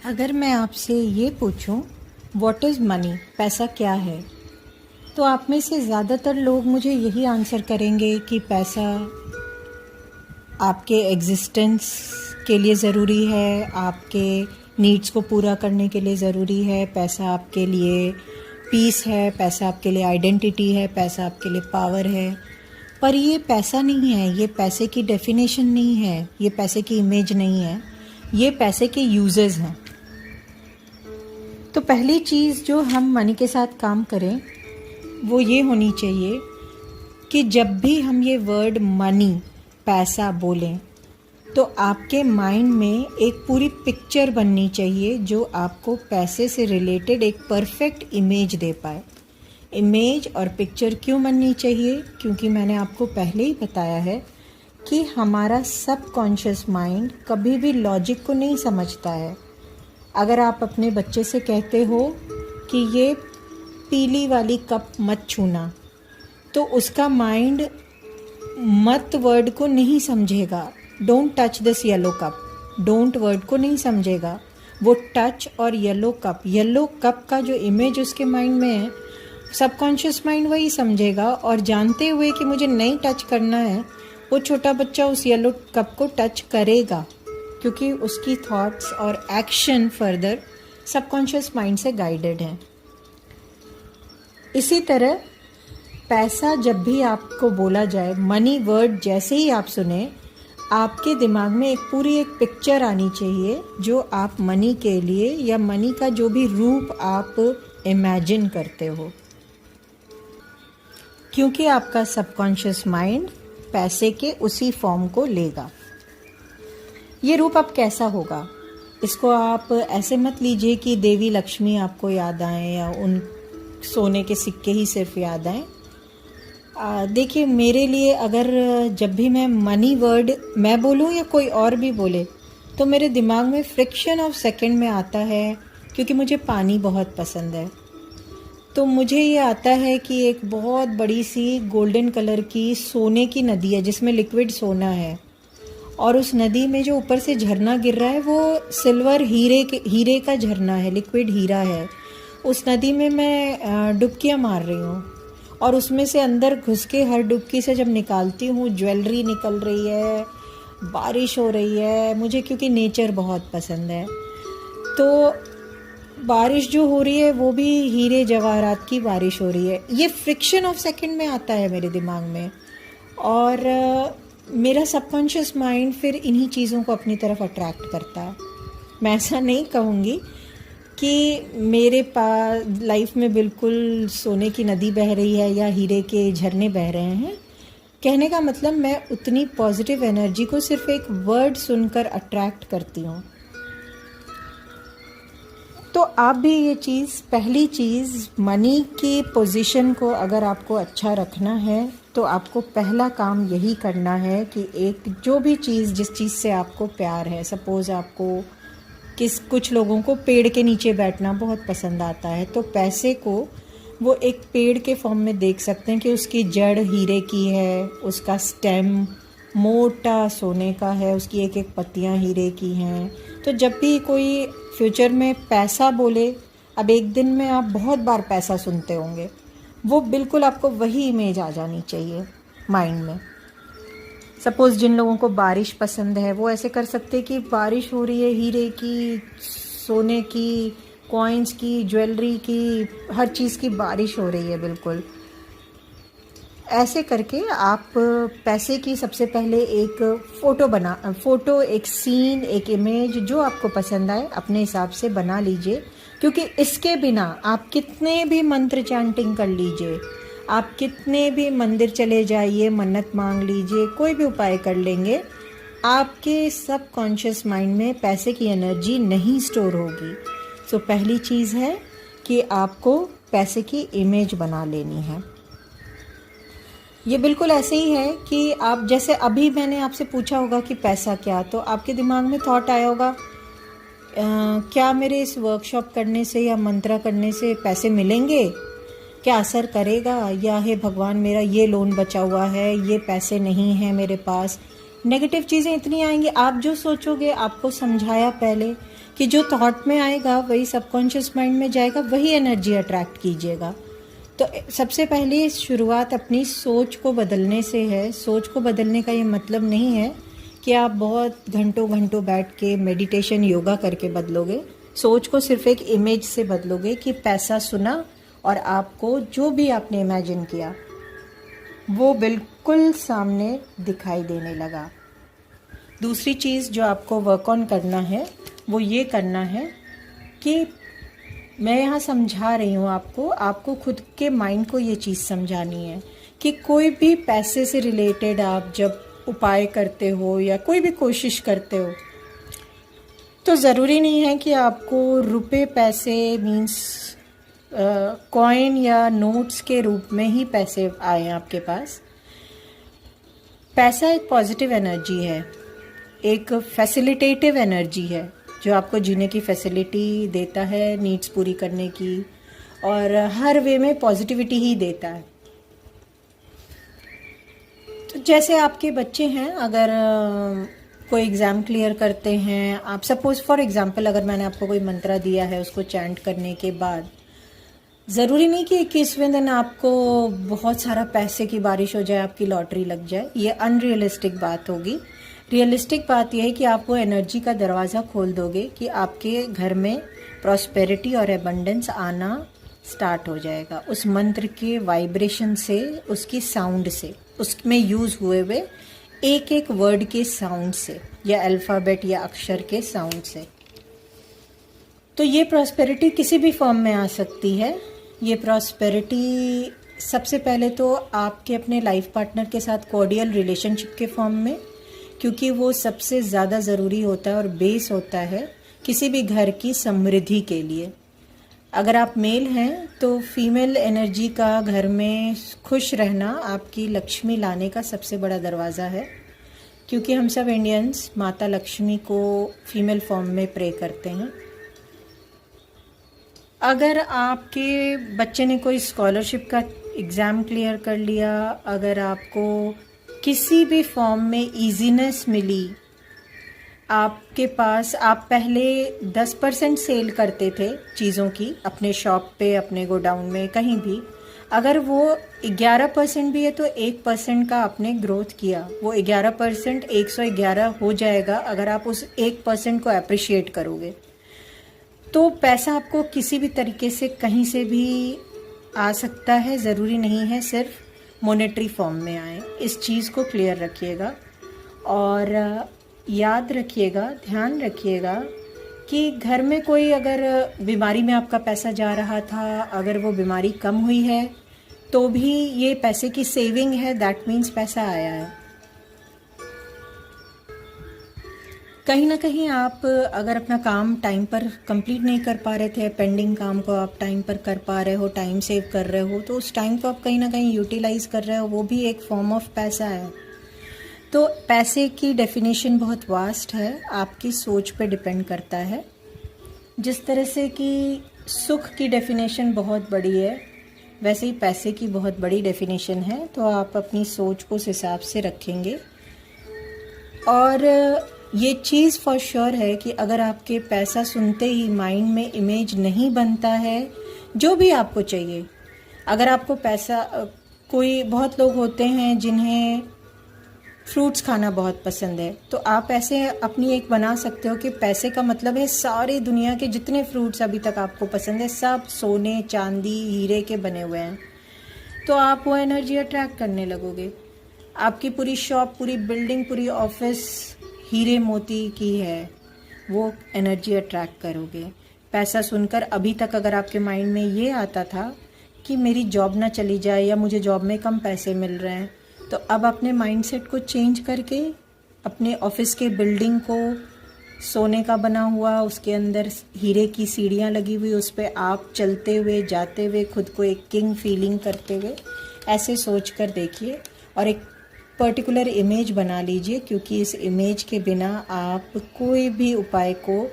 अगर मैं आपसे ये पूछूं व्हाट इज़ मनी, पैसा क्या है, तो आप में से ज़्यादातर लोग मुझे यही आंसर करेंगे कि पैसा आपके एग्जिस्टेंस के लिए ज़रूरी है, आपके नीड्स को पूरा करने के लिए ज़रूरी है, पैसा आपके लिए पीस है, पैसा आपके लिए आइडेंटिटी है, पैसा आपके लिए पावर है। पर ये पैसा नहीं है, ये पैसे की डेफिनेशन नहीं है, ये पैसे की इमेज नहीं है, ये पैसे के यूजेस हैं। तो पहली चीज़ जो हम मनी के साथ काम करें वो ये होनी चाहिए कि जब भी हम ये वर्ड मनी, पैसा बोलें तो आपके माइंड में एक पूरी पिक्चर बननी चाहिए जो आपको पैसे से रिलेटेड एक परफेक्ट इमेज दे पाए। इमेज और पिक्चर क्यों बननी चाहिए? क्योंकि मैंने आपको पहले ही बताया है कि हमारा सबकॉन्शियस माइंड कभी भी लॉजिक को नहीं समझता है। अगर आप अपने बच्चे से कहते हो कि ये पीली वाली कप मत छूना, तो उसका माइंड मत वर्ड को नहीं समझेगा। Don't touch this yellow cup, don't word को नहीं समझेगा। वो टच और येलो कप का जो इमेज उसके माइंड में है, सबकॉन्शियस माइंड वही समझेगा। और जानते हुए कि मुझे नहीं टच करना है, वो छोटा बच्चा उस येलो कप को टच करेगा, क्योंकि उसकी थॉट्स और एक्शन फर्दर सबकॉन्शियस माइंड से गाइडेड हैं। इसी तरह पैसा जब भी आपको बोला जाए, मनी वर्ड जैसे ही आप सुने, आपके दिमाग में एक पूरी पिक्चर आनी चाहिए जो आप मनी के लिए या मनी का जो भी रूप आप इमेजिन करते हो, क्योंकि आपका सबकॉन्शियस माइंड पैसे के उसी फॉर्म को लेगा। ये रूप अब कैसा होगा, इसको आप ऐसे मत लीजिए कि देवी लक्ष्मी आपको याद आए या उन सोने के सिक्के ही सिर्फ याद आए। देखिए, मेरे लिए अगर जब भी मैं मनी वर्ड मैं बोलूँ या कोई और भी बोले, तो मेरे दिमाग में फ्रिक्शन ऑफ सेकंड में आता है, क्योंकि मुझे पानी बहुत पसंद है। तो मुझे ये आता है कि एक बहुत बड़ी सी गोल्डन कलर की सोने की नदी है जिसमें लिक्विड सोना है, और उस नदी में जो ऊपर से झरना गिर रहा है वो सिल्वर हीरे का झरना है, लिक्विड हीरा है। उस नदी में मैं डुबकियाँ मार रही हूँ, और उसमें से अंदर घुस के हर डुबकी से जब निकालती हूँ ज्वेलरी निकल रही है, बारिश हो रही है। मुझे क्योंकि नेचर बहुत पसंद है, तो बारिश जो हो रही है वो भी हीरे जवाहरात की बारिश हो रही है। ये फ्रिक्शन ऑफ सेकंड में आता है मेरे दिमाग में, और मेरा सबकॉन्शियस माइंड फिर इन्हीं चीज़ों को अपनी तरफ अट्रैक्ट करता है। मैं ऐसा नहीं कहूँगी कि मेरे पास लाइफ में बिल्कुल सोने की नदी बह रही है या हीरे के झरने बह रहे हैं। कहने का मतलब मैं उतनी पॉजिटिव एनर्जी को सिर्फ एक वर्ड सुनकर अट्रैक्ट करती हूँ। तो आप भी ये चीज़, पहली चीज़, मनी की पोजीशन को अगर आपको अच्छा रखना है तो आपको पहला काम यही करना है कि एक जो भी चीज़, जिस चीज़ से आपको प्यार है, सपोज़ आपको कुछ लोगों को पेड़ के नीचे बैठना बहुत पसंद आता है, तो पैसे को वो एक पेड़ के फॉर्म में देख सकते हैं कि उसकी जड़ हीरे की है, उसका स्टेम मोटा सोने का है, उसकी एक एक पत्तियां हीरे की हैं। तो जब भी कोई फ्यूचर में पैसा बोले, अब एक दिन में आप बहुत बार पैसा सुनते होंगे, वो बिल्कुल आपको वही इमेज आ जानी चाहिए माइंड में। सपोज़ जिन लोगों को बारिश पसंद है वो ऐसे कर सकते हैं कि बारिश हो रही है, हीरे की, सोने की, कॉइन्स की, ज्वेलरी की, हर चीज़ की बारिश हो रही है बिल्कुल। ऐसे करके आप पैसे की सबसे पहले एक फ़ोटो, एक सीन, एक इमेज जो आपको पसंद आए अपने हिसाब से बना लीजिए, क्योंकि इसके बिना आप कितने भी मंत्र चैंटिंग कर लीजिए, आप कितने भी मंदिर चले जाइए, मन्नत मांग लीजिए, कोई भी उपाय कर लेंगे, आपके सबकॉन्शियस माइंड में पैसे की एनर्जी नहीं स्टोर होगी। सो पहली चीज़ है कि आपको पैसे की इमेज बना लेनी है। ये बिल्कुल ऐसे ही है कि आप, जैसे अभी मैंने आपसे पूछा होगा कि पैसा क्या, तो आपके दिमाग में थॉट आया होगा, क्या मेरे इस वर्कशॉप करने से या मंत्रा करने से पैसे मिलेंगे, क्या असर करेगा, या हे भगवान मेरा ये लोन बचा हुआ है, ये पैसे नहीं है मेरे पास। नेगेटिव चीज़ें इतनी आएंगी, आप जो सोचोगे। आपको समझाया पहले कि जो थॉट में आएगा वही सबकॉन्शियस माइंड में जाएगा, वही एनर्जी अट्रैक्ट कीजिएगा। तो सबसे पहले शुरुआत अपनी सोच को बदलने से है। सोच को बदलने का ये मतलब नहीं है कि आप बहुत घंटों घंटों बैठ के मेडिटेशन योगा करके बदलोगे। सोच को सिर्फ एक इमेज से बदलोगे कि पैसा सुना और आपको जो भी आपने इमेजिन किया वो बिल्कुल सामने दिखाई देने लगा। दूसरी चीज़ जो आपको वर्क ऑन करना है वो ये करना है कि मैं यहाँ समझा रही हूँ आपको खुद के माइंड को ये चीज़ समझानी है कि कोई भी पैसे से रिलेटेड आप जब उपाय करते हो या कोई भी कोशिश करते हो तो ज़रूरी नहीं है कि आपको रुपए पैसे मीन्स कॉइन या नोट्स के रूप में ही पैसे आए आपके पास। पैसा एक पॉजिटिव एनर्जी है, एक फैसिलिटेटिव एनर्जी है जो आपको जीने की फैसिलिटी देता है, नीड्स पूरी करने की, और हर वे में पॉजिटिविटी ही देता है। तो जैसे आपके बच्चे हैं, अगर कोई एग्ज़ाम क्लियर करते हैं, आप सपोज़ फॉर एग्ज़ाम्पल अगर मैंने आपको कोई मंत्रा दिया है उसको चैंट करने के बाद, ज़रूरी नहीं कि 21वें दिन आपको बहुत सारा पैसे की बारिश हो जाए, आपकी लॉटरी लग जाए। ये अनरियलिस्टिक बात होगी। रियलिस्टिक बात यह है कि आप वो एनर्जी का दरवाज़ा खोल दोगे कि आपके घर में प्रॉस्पेरिटी और एबंडेंस आना स्टार्ट हो जाएगा उस मंत्र के वाइब्रेशन से, उसकी साउंड से, उसमें यूज़ हुए हुए एक एक वर्ड के साउंड से या अल्फ़ाबेट या अक्षर के साउंड से। तो ये प्रॉस्पेरिटी किसी भी फॉर्म में आ सकती है। ये प्रॉस्पेरिटी सबसे पहले तो आपके अपने लाइफ पार्टनर के साथ कॉर्डियल रिलेशनशिप के फॉर्म में, क्योंकि वो सबसे ज़्यादा ज़रूरी होता है और बेस होता है किसी भी घर की समृद्धि के लिए। अगर आप मेल हैं तो फीमेल एनर्जी का घर में खुश रहना आपकी लक्ष्मी लाने का सबसे बड़ा दरवाज़ा है, क्योंकि हम सब इंडियंस माता लक्ष्मी को फीमेल फॉर्म में प्रे करते हैं। अगर आपके बच्चे ने कोई स्कॉलरशिप का एग्ज़ाम क्लियर कर लिया, अगर आपको किसी भी फॉर्म में इजीनेस मिली, आपके पास आप पहले 10% सेल करते थे चीज़ों की अपने शॉप पे, अपने गोडाउन में, कहीं भी, अगर वो 11% भी है तो 1% का आपने ग्रोथ किया। वो 11% 111 हो जाएगा अगर आप उस 1% को अप्रिशिएट करोगे। तो पैसा आपको किसी भी तरीके से कहीं से भी आ सकता है, ज़रूरी नहीं है सिर्फ मॉनेटरी फॉर्म में आए। इस चीज़ को क्लियर रखिएगा और याद रखिएगा, ध्यान रखिएगा कि घर में कोई अगर बीमारी में आपका पैसा जा रहा था, अगर वो बीमारी कम हुई है तो भी ये पैसे की सेविंग है, दैट मीन्स पैसा आया है। कहीं ना कहीं आप अगर अपना काम टाइम पर कंप्लीट नहीं कर पा रहे थे, पेंडिंग काम को आप टाइम पर कर पा रहे हो, टाइम सेव कर रहे हो, तो उस टाइम को आप कहीं ना कहीं यूटिलाइज कर रहे हो, वो भी एक फॉर्म ऑफ पैसा है। तो पैसे की डेफिनेशन बहुत वास्ट है, आपकी सोच पे डिपेंड करता है। जिस तरह से कि सुख की डेफिनेशन बहुत बड़ी है, वैसे ही पैसे की बहुत बड़ी डेफिनेशन है। तो आप अपनी सोच को उस हिसाब से रखेंगे। और ये चीज़ फॉर श्योर है कि अगर आपके पैसा सुनते ही माइंड में इमेज नहीं बनता है जो भी आपको चाहिए, अगर आपको पैसा, कोई बहुत लोग होते हैं जिन्हें फ्रूट्स खाना बहुत पसंद है, तो आप ऐसे अपनी एक बना सकते हो कि पैसे का मतलब है सारी दुनिया के जितने फ्रूट्स अभी तक आपको पसंद है सब सोने, चांदी, हीरे के बने हुए हैं। तो आप वो एनर्जी अट्रैक्ट करने लगोगे। आपकी पूरी शॉप, पूरी बिल्डिंग, पूरी ऑफिस हीरे मोती की है, वो एनर्जी अट्रैक्ट करोगे। पैसा सुनकर अभी तक अगर आपके माइंड में ये आता था कि मेरी जॉब ना चली जाए या मुझे जॉब में कम पैसे मिल रहे हैं, तो अब अपने माइंडसेट को चेंज करके अपने ऑफिस के बिल्डिंग को सोने का बना हुआ, उसके अंदर हीरे की सीढ़ियाँ लगी हुई, उस पर आप चलते हुए, जाते हुए, खुद को एक किंग फीलिंग करते हुए ऐसे सोच कर देखिए और एक पर्टिकुलर इमेज बना लीजिए, क्योंकि इस इमेज के बिना आप कोई भी उपाय को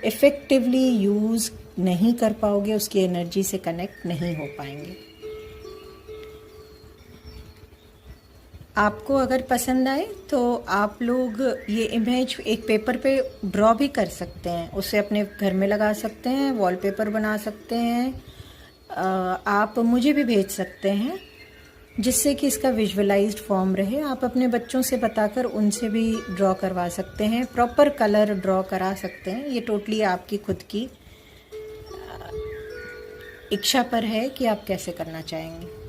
इफ़ेक्टिवली यूज़ नहीं कर पाओगे, उसकी एनर्जी से कनेक्ट नहीं हो पाएंगे। आपको अगर पसंद आए तो आप लोग ये इमेज एक पेपर पे ड्रॉ भी कर सकते हैं, उसे अपने घर में लगा सकते हैं, वॉलपेपर बना सकते हैं। आप मुझे भी भेज सकते हैं जिससे कि इसका विजुअलाइज्ड फॉर्म रहे। आप अपने बच्चों से बताकर उनसे भी ड्रॉ करवा सकते हैं, प्रॉपर कलर ड्रॉ करा सकते हैं। ये टोटली आपकी खुद की इच्छा पर है कि आप कैसे करना चाहेंगे।